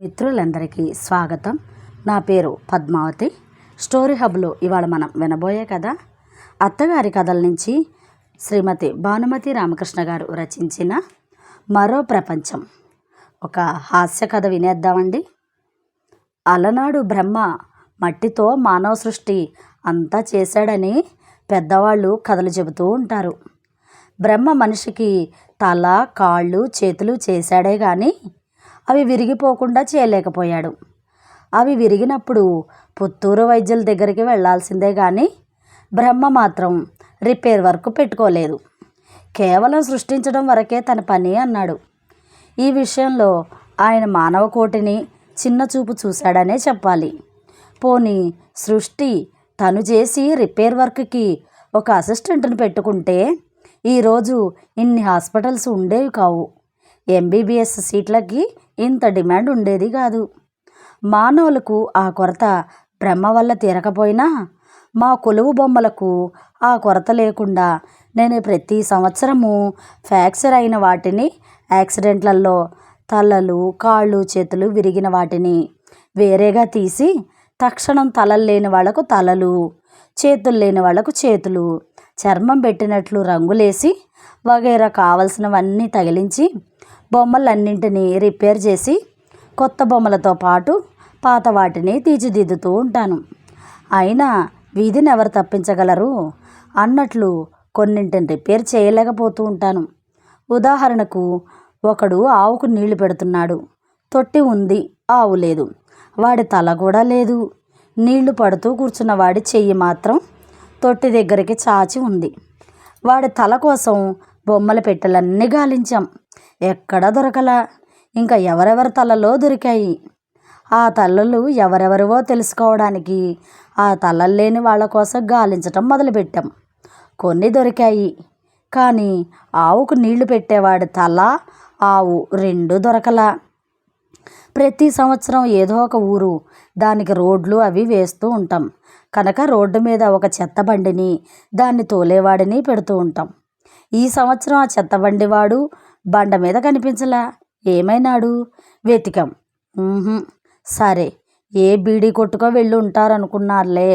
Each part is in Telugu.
మిత్రులందరికీ స్వాగతం. నా పేరు పద్మావతి. స్టోరీ హబ్లో ఇవాళ మనం వినబోయే కథ అత్తగారి కథల నుంచి శ్రీమతి భానుమతి రామకృష్ణ గారు రచించిన మరో ప్రపంచం. ఒక హాస్య కథ వినేద్దామండి. అలనాడు బ్రహ్మ మట్టితో మానవ సృష్టి అంతా చేశాడని పెద్దవాళ్ళు కథలు చెబుతూ ఉంటారు. బ్రహ్మ మనిషికి తల, కాళ్ళు, చేతులు చేశాడే కానీ అవి విరిగిపోకుండా చేయలేకపోయాడు. అవి విరిగినప్పుడు పుత్తూరు వైద్యుల దగ్గరికి వెళ్ళాల్సిందే కానీ బ్రహ్మ మాత్రం రిపేర్ వర్క్ పెట్టుకోలేదు. కేవలం సృష్టించడం వరకే తన పని అన్నాడు. ఈ విషయంలో ఆయన మానవ కోటిని చిన్న చూపు చూశాడనే చెప్పాలి. పోనీ సృష్టి తను చేసి రిపేర్ వర్క్కి ఒక అసిస్టెంట్ని పెట్టుకుంటే ఈరోజు ఇన్ని హాస్పిటల్స్ ఉండేవి కావు. ఎంబీబీఎస్ సీట్లకి ఇంత డిమాండ్ ఉండేది కాదు. మానవులకు ఆ కొరత బ్రహ్మ వల్ల తీరకపోయినా మా కొలువు బొమ్మలకు ఆ కొరత లేకుండా నేను ప్రతి సంవత్సరము ఫ్రాక్చర్ అయిన వాటిని, యాక్సిడెంట్లలో తలలు, కాళ్ళు, చేతులు విరిగిన వాటిని వేరేగా తీసి తక్షణం తలలు లేని వాళ్లకు తలలు, చేతులు లేని వాళ్లకు చేతులు, చర్మం పెట్టినట్లు రంగులేసి వగైరా కావలసినవన్నీ తగిలించి బొమ్మలన్నింటినీ రిపేర్ చేసి కొత్త బొమ్మలతో పాటు పాత వాటిని తీర్చిదిద్దుతూ ఉంటాను. అయినా వీధిని ఎవరు తప్పించగలరు అన్నట్లు కొన్నింటిని రిపేర్ చేయలేకపోతూ ఉంటాను. ఉదాహరణకు, ఒకడు ఆవుకు నీళ్లు పెడుతున్నాడు. తొట్టి ఉంది, ఆవు లేదు. వాడి తల కూడా లేదు. నీళ్లు పడుతూ కూర్చున్న వాడి చెయ్యి మాత్రం తొట్టి దగ్గరికి చాచి ఉంది. వాడి తల కోసం బొమ్మల పెట్టెలన్నీ గాలించాం. ఎక్కడా దొరకలా. ఇంకా ఎవరెవరి తలలో దొరికాయి. ఆ తలలు ఎవరెవరివో తెలుసుకోవడానికి ఆ తలలు లేని వాళ్ళ కోసం గాలించటం మొదలుపెట్టాం. కొన్ని దొరికాయి. కానీ ఆవుకు నీళ్లు పెట్టేవాడి తల, ఆవు రెండూ దొరకలా. ప్రతి సంవత్సరం ఏదో ఒక ఊరు దానికి రోడ్లు అవి వేస్తూ ఉంటాం కనుక రోడ్డు మీద ఒక చెత్త బండిని, దాన్ని తోలేవాడిని పెడుతూ ఉంటాం. ఈ సంవత్సరం ఆ చెత్త బండివాడు బండ మీద కనిపించలా. ఏమైనాడు? వెతికాం. సరే, ఏ బీడీ కొట్టుకో వెళ్ళి ఉంటారనుకున్నారులే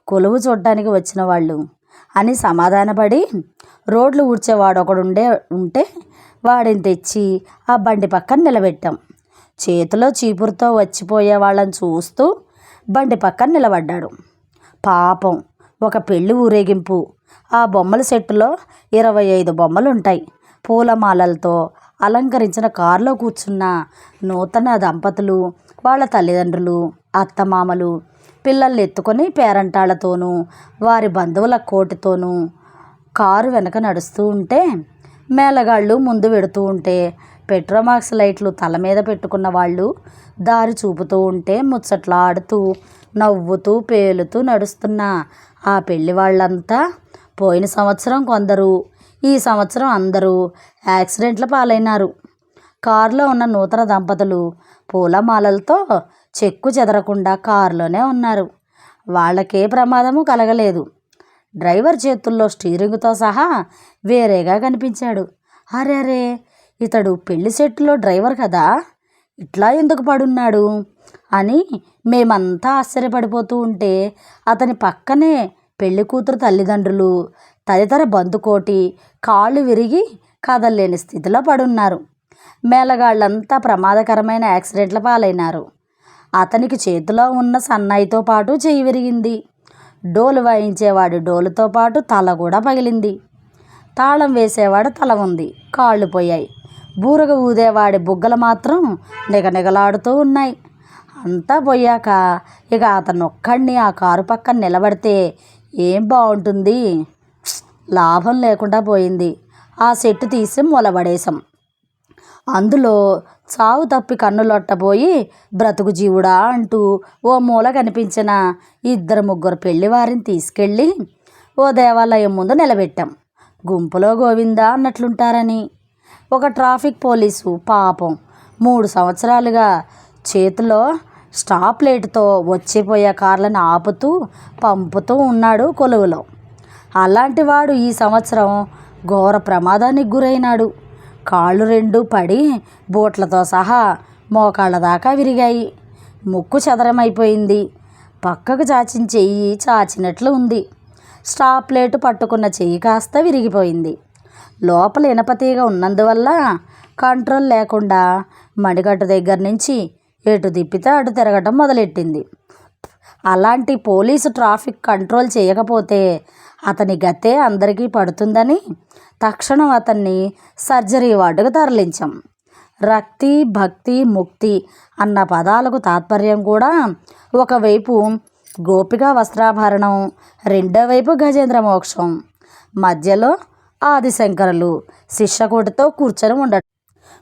కొలువు చూడ్డానికి వచ్చిన వాళ్ళు అని సమాధానపడి రోడ్లు ఊడ్చేవాడు ఉంటే వాడిని తెచ్చి ఆ బండి పక్కన నిలబెట్టాం. చేతిలో చీపురుతో వచ్చిపోయే వాళ్ళని చూస్తూ బండి పక్కన నిలబడ్డాడు. పాపం, ఒక పెళ్లి ఊరేగింపు. ఆ బొమ్మల సెట్టులో 25 బొమ్మలుంటాయి. పూలమాలలతో అలంకరించిన కారులో కూర్చున్న నూతన దంపతులు, వాళ్ళ తల్లిదండ్రులు, అత్తమామలు పిల్లల్ని ఎత్తుకొని పేరంటాళ్లతోనూ వారి బంధువుల కోటితోనూ కారు వెనక నడుస్తూ ఉంటే, మేళగాళ్ళు ముందు వెడుతూ ఉంటే, పెట్రోమాక్స్ లైట్లు తల మీద పెట్టుకున్న వాళ్ళు దారి చూపుతూ ఉంటే ముచ్చట్లాడుతూ నవ్వుతూ పేలుతూ నడుస్తున్న ఆ పెళ్లి వాళ్ళంతా పోయిన సంవత్సరం కొందరు, ఈ సంవత్సరం అందరూ యాక్సిడెంట్ల పాలైనారు. కారులో ఉన్న నూతన దంపతులు పూలమాలలతో చెక్కు చెదరకుండా కారులోనే ఉన్నారు. వాళ్ళకే ప్రమాదము కలగలేదు. డ్రైవర్ చేతుల్లో స్టీరింగ్తో సహా వేరేగా కనిపించాడు. అరే, ఇతడు పెళ్లి సెట్లో డ్రైవర్ కదా, ఇట్లా ఎందుకు పడున్నాడు అని మేమంతా ఆశ్చర్యపడిపోతూ ఉంటే, అతని పక్కనే పెళ్లి కూతురు తల్లిదండ్రులు, తదితర బంధుకోటి కాళ్ళు విరిగి కదలలేని స్థితిలో పడున్నారు. మేళగాళ్ళంతా ప్రమాదకరమైన యాక్సిడెంట్ల పాలైనారు. అతనికి చేతిలో ఉన్న సన్నాయితో పాటు చెయ్యి విరిగింది. డోలు వాయించేవాడి డోలుతో పాటు తల కూడా పగిలింది. తాళం వేసేవాడు తల ఉంది, కాళ్ళు పోయాయి. బూరగ ఊదేవాడి బుగ్గలు మాత్రం నిగనిగలాడుతూ ఉన్నాయి. అంతా పోయాక ఇక అతనొక్కడిని ఆ కారు పక్కన నిలబడితే ఏం బాగుంటుంది? లాభం లేకుండా పోయింది. ఆ సెట్టు తీసి మొలబడేశాం. అందులో చావు తప్పి కన్నులొట్టబోయి బ్రతుకు జీవుడా అంటూ ఓ మూల కనిపించిన 2-3 పెళ్లివారిని తీసుకెళ్ళి ఓ దేవాలయం ముందు నిలబెట్టాం. గుంపులో గోవిందా అన్నట్లుంటారని. ఒక ట్రాఫిక్ పోలీసు పాపం 3 సంవత్సరాలుగా చేతిలో స్టాప్ లైట్తో వచ్చిపోయే కార్లను ఆపుతూ పంపుతూ ఉన్నాడు కొలువులో. అలాంటి వాడు ఈ సంవత్సరం ఘోర ప్రమాదానికి గురైనాడు. కాళ్ళు 2 పడి బోట్లతో సహా మోకాళ్ళ దాకా విరిగాయి. ముక్కు చదరమైపోయింది. పక్కకు చాచిన చెయ్యి చాచినట్లు ఉంది. స్టాప్ ప్లేటు పట్టుకున్న చెయ్యి కాస్త విరిగిపోయింది. లోపల ఇనపతీగ ఉన్నందువల్ల కంట్రోల్ లేకుండా మడిగట్టు దగ్గర నుంచి ఎటు తిప్పితే అటు తిరగటం మొదలెట్టింది. అలాంటి పోలీసు ట్రాఫిక్ కంట్రోల్ చేయకపోతే అతని గతే అందరికీ పడుతుందని తక్షణం అతన్ని సర్జరీ వార్డుకు తరలించాం. రక్తి, భక్తి, ముక్తి అన్న పదాలకు తాత్పర్యం కూడా ఒకవైపు గోపిక వస్త్రాభరణం, రెండో వైపు గజేంద్ర మోక్షం, మధ్యలో ఆదిశంకరులు శిష్యకోటితో కూర్చొని ఉండటం.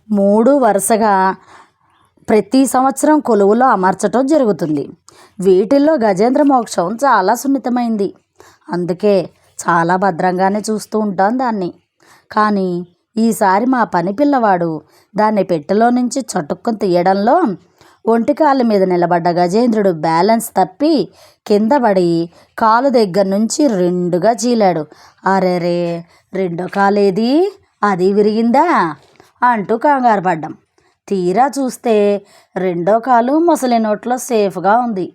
3 వరుసగా ప్రతి సంవత్సరం కొలువులో అమర్చటం జరుగుతుంది. వీటిల్లో గజేంద్ర మోక్షం చాలా సున్నితమైంది. అందుకే చాలా భద్రంగానే చూస్తూ ఉంటాం దాన్ని. కానీ ఈసారి మా పని పిల్లవాడు దాన్ని పెట్టెలో నుంచి చటుక్కుని తీయడంలో ఒంటికాళ్ళ మీద నిలబడ్డ గజేంద్రుడు బ్యాలెన్స్ తప్పి కింద పడి కాలు దగ్గర నుంచి 2గా చీలాడు. అరెరే, రెండో కాలేది, అది విరిగిందా అంటూ కంగారు పడ్డాం. తీరా చూస్తే రెండో కాలు ముసలి నోట్లో సేఫ్గా ఉంది.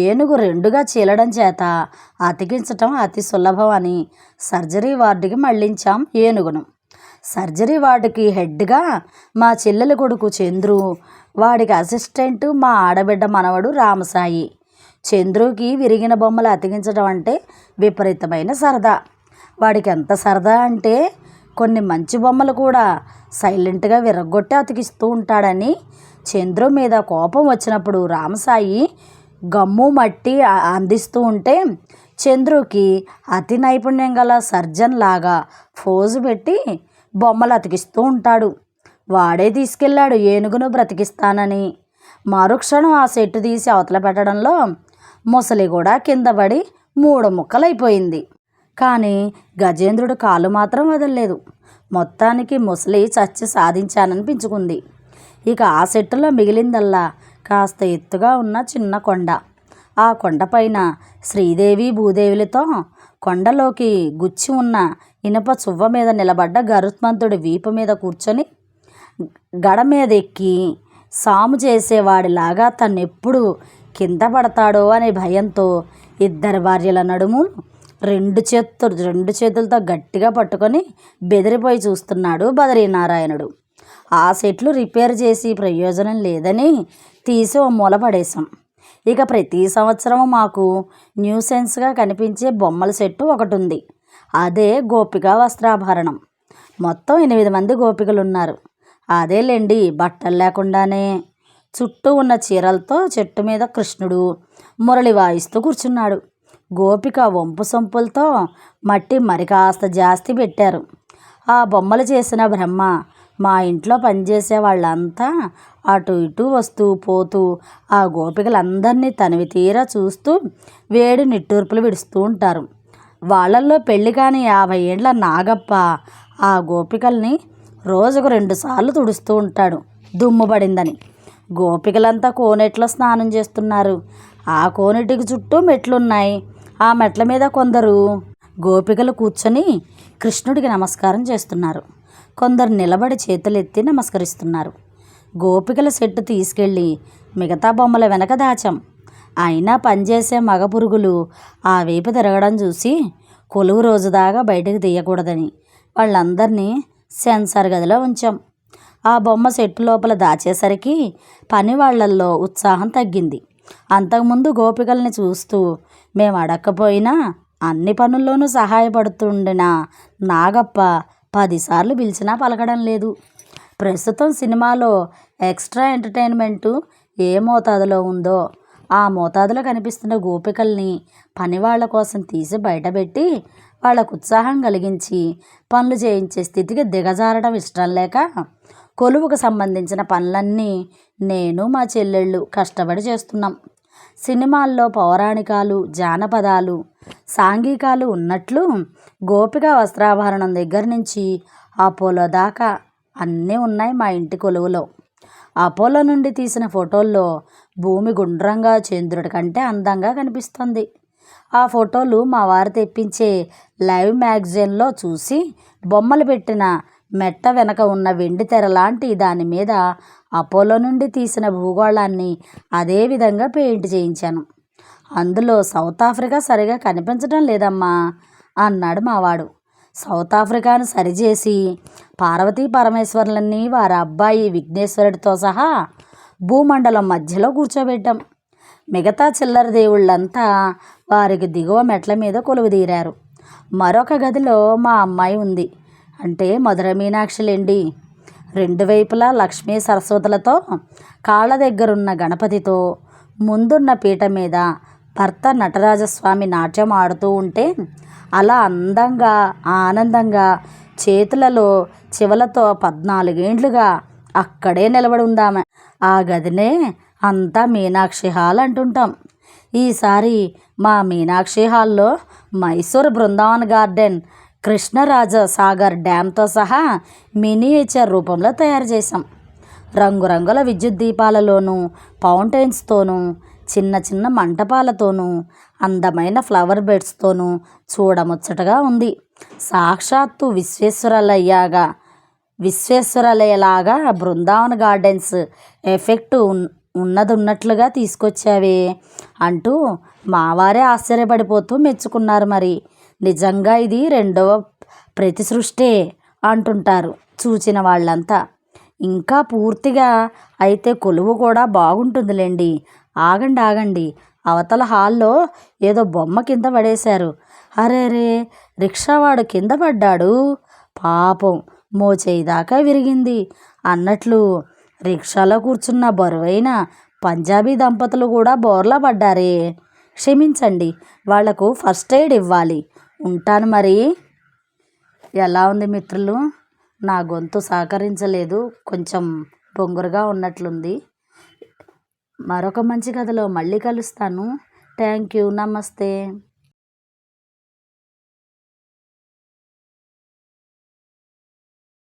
ఏనుగు 2గా చీలడం చేత అతికించటం అతి సులభం అని సర్జరీ వార్డుకి మళ్ళించాం ఏనుగును. సర్జరీ వార్డుకి హెడ్గా మా చెల్లెలి కొడుకు చంద్రు, వాడికి అసిస్టెంట్ మా ఆడబిడ్డ మనవడు రామసాయి. చంద్రుకి విరిగిన బొమ్మలు అతికించడం అంటే విపరీతమైన సరదా. వాడికి ఎంత సరదా అంటే కొన్ని మంచి బొమ్మలు కూడా సైలెంట్గా విరగ్గొట్టి అతికిస్తూ ఉంటాడని చంద్రు మీద కోపం వచ్చినప్పుడు రామసాయి గమ్ము మట్టి అందిస్తూ ఉంటే చంద్రుకి అతి నైపుణ్యం గల సర్జన్ లాగా ఫోజు పెట్టి బొమ్మలు అతికిస్తూ ఉంటాడు. వాడే తీసుకెళ్ళాడు ఏనుగును బ్రతికిస్తానని. మరుక్షణం ఆ సెట్టు తీసి అవతల పెట్టడంలో ముసలి కూడా కింద పడి 3 ముక్కలైపోయింది. కానీ గజేంద్రుడు కాలు మాత్రం వదలలేదు. మొత్తానికి ముసలి చచ్చి సాధించాననిపించుకుంది. ఇక ఆ సెట్టులో మిగిలిందల్లా కాస్త ఎత్తుగా ఉన్న చిన్న కొండ. ఆ కొండపైన శ్రీదేవి భూదేవులతో కొండలోకి గుచ్చి ఉన్న ఇనుప చువ్వ మీద నిలబడ్డ గరుత్మంతుడి వీపు మీద కూర్చొని గడ మీద ఎక్కి సాము చేసేవాడిలాగా తన్నెప్పుడు కింద పడతాడో అనే భయంతో 2 భార్యల నడుము 2 చేతులతో గట్టిగా పట్టుకొని బెదిరిపోయి చూస్తున్నాడు బదరీనారాయణుడు. ఆ సెట్లు రిపేర్ చేసి ప్రయోజనం లేదని తీసి ఓ మూల పడేశాం. ఇక ప్రతి సంవత్సరం మాకు న్యూసెన్స్గా కనిపించే బొమ్మల సెట్టు ఒకటి ఉంది. అదే గోపిక వస్త్రాభరణం. మొత్తం 8 మంది గోపికలు ఉన్నారు. అదేలేండి, బట్టలు లేకుండానే. చుట్టూ ఉన్న చీరలతో చెట్టు మీద కృష్ణుడు మురళి వాయిస్తూ కూర్చున్నాడు. గోపిక వంపు సొంపులతో మట్టి మరి కాస్త జాస్తి పెట్టారు. ఆ బొమ్మలు చేసిన బ్రహ్మ మా ఇంట్లో పనిచేసే వాళ్ళంతా అటు ఇటు వస్తూ పోతూ ఆ గోపికలందరినీ తనివి తీరా చూస్తూ వేడి నిట్టూర్పులు విడుస్తూ ఉంటారు. వాళ్ళల్లో పెళ్లి కాని 50 ఏండ్ల నాగప్ప ఆ గోపికల్ని రోజుకు 2 సార్లు తుడుస్తూ ఉంటాడు దుమ్ము పడిందని. గోపికలంతా కోనేట్లో స్నానం చేస్తున్నారు. ఆ కోనేటికి చుట్టూ మెట్లున్నాయి. ఆ మెట్ల మీద కొందరు గోపికలు కూర్చొని కృష్ణుడికి నమస్కారం చేస్తున్నారు. కొందరు నిలబడి చేతులెత్తి నమస్కరిస్తున్నారు. గోపికల సెట్టు తీసుకెళ్ళి మిగతా బొమ్మల వెనక దాచాం. అయినా పనిచేసే మగ పురుగులు ఆ వైపు తిరగడం చూసి కొలువు రోజు దాకా బయటకు తీయకూడదని వాళ్ళందరినీ సెన్సార్ గదిలో ఉంచాం. ఆ బొమ్మ సెట్టు లోపల దాచేసరికి పని వాళ్ళల్లో ఉత్సాహం తగ్గింది. అంతకుముందు గోపికల్ని చూస్తూ మేము అడక్కపోయినా అన్ని పనుల్లోనూ సహాయపడుతుండిన నాగప్ప 10 సార్లు పిలిచినా పలకడం లేదు. ప్రస్తుతం సినిమాలో ఎక్స్ట్రా ఎంటర్టైన్మెంటు ఏ మోతాదులో ఉందో ఆ మోతాదులో కనిపిస్తున్న గోపికల్ని పనివాళ్ల కోసం తీసి బయటపెట్టి వాళ్ళకు ఉత్సాహం కలిగించి పనులు చేయించే స్థితికి దిగజారడం ఇష్టం లేక కొలువుకు సంబంధించిన పనులన్నీ నేను మా చెల్లెళ్ళు కష్టపడి చేస్తున్నాం. సినిమాల్లో పౌరాణికాలు, జానపదాలు, సాంఘికాలు ఉన్నట్లు గోపిక వస్త్రాభరణం దగ్గర నుంచి అపోలో దాకా అన్నీ ఉన్నాయి మా ఇంటి కొలువులో. అపోలో నుండి తీసిన ఫోటోల్లో భూమి గుండ్రంగా చంద్రుడి కంటే అందంగా కనిపిస్తుంది. ఆ ఫోటోలు మా వారు తెప్పించే లైవ్ మ్యాగజైన్లో చూసి బొమ్మలు పెట్టిన మెట్ట వెనక ఉన్న వెండి తెర లాంటి దాని మీద అపోలో నుండి తీసిన భూగోళాన్ని అదే విధంగా పెయింట్ చేయించాను. అందులో సౌత్ ఆఫ్రికా సరిగా కనిపించడం లేదమ్మా అన్నాడు మావాడు. సౌత్ ఆఫ్రికాను సరిచేసి పార్వతీ పరమేశ్వరులన్నీ వారి అబ్బాయి విఘ్నేశ్వరుడితో సహా భూమండలం మధ్యలో కూర్చోబెట్టాం. మిగతా చిల్లర దేవుళ్ళంతా వారికి దిగువ మెట్ల మీద కొలువుదీరారు. మరొక గదిలో మా అమ్మాయి ఉంది, అంటే మధుర మీనాక్షిలేండి. రెండు వైపులా లక్ష్మీ సరస్వతులతో, కాళ్ళ దగ్గరున్న గణపతితో, ముందున్న పీట మీద భర్త నటరాజస్వామి నాట్యం ఆడుతూ ఉంటే అలా అందంగా ఆనందంగా చేతులలో చివలతో 14 ఏండ్లుగా అక్కడే నిలబడి ఉందామె. ఆ గదినే అంతా మీనాక్షి హాల్ అంటుంటాం. ఈసారి మా మీనాక్షి హాల్లో మైసూర్ బృందావన్ గార్డెన్, కృష్ణరాజ సాగర్ డ్యాంతో సహా మినియేచర్ రూపంలో తయారు చేశాం. రంగురంగుల విద్యుత్ దీపాలలోనూ, ఫౌంటైన్స్తోనూ, చిన్న చిన్న మంటపాలతోనూ, అందమైన ఫ్లవర్ బెడ్స్తోనూ చూడముచ్చటగా ఉంది. సాక్షాత్తు విశ్వేశ్వరలయలాగా బృందావన్ గార్డెన్స్ ఎఫెక్ట్ ఉన్నట్లుగా తీసుకొచ్చావే అంటూ మావారే ఆశ్చర్యపడిపోతూ మెచ్చుకున్నారు. మరి నిజంగా ఇది రెండవ ప్రతి సృష్టే అంటుంటారు చూచిన వాళ్ళంతా. ఇంకా పూర్తిగా అయితే కొలువు కూడా బాగుంటుందిలేండి. ఆగండి, అవతల హాల్లో ఏదో బొమ్మ కింద పడేశారు. అరేరే, రిక్షావాడు కింద పడ్డాడు, పాపం మోచేయి దాకా విరిగింది అన్నట్లు రిక్షాలో కూర్చున్న బరువైన పంజాబీ దంపతులు కూడా బోర్లా పడ్డారే. క్షమించండి, వాళ్లకు ఫస్ట్ ఎయిడ్ ఇవ్వాలి. ఉంటాను మరి. ఎలా ఉంది మిత్రులు? నా గొంతు సహకరించలేదు, కొంచెం బొంగురుగా ఉన్నట్లుంది. మరొక మంచి కథలో మళ్ళీ కలుస్తాను. Thank you. నమస్తే.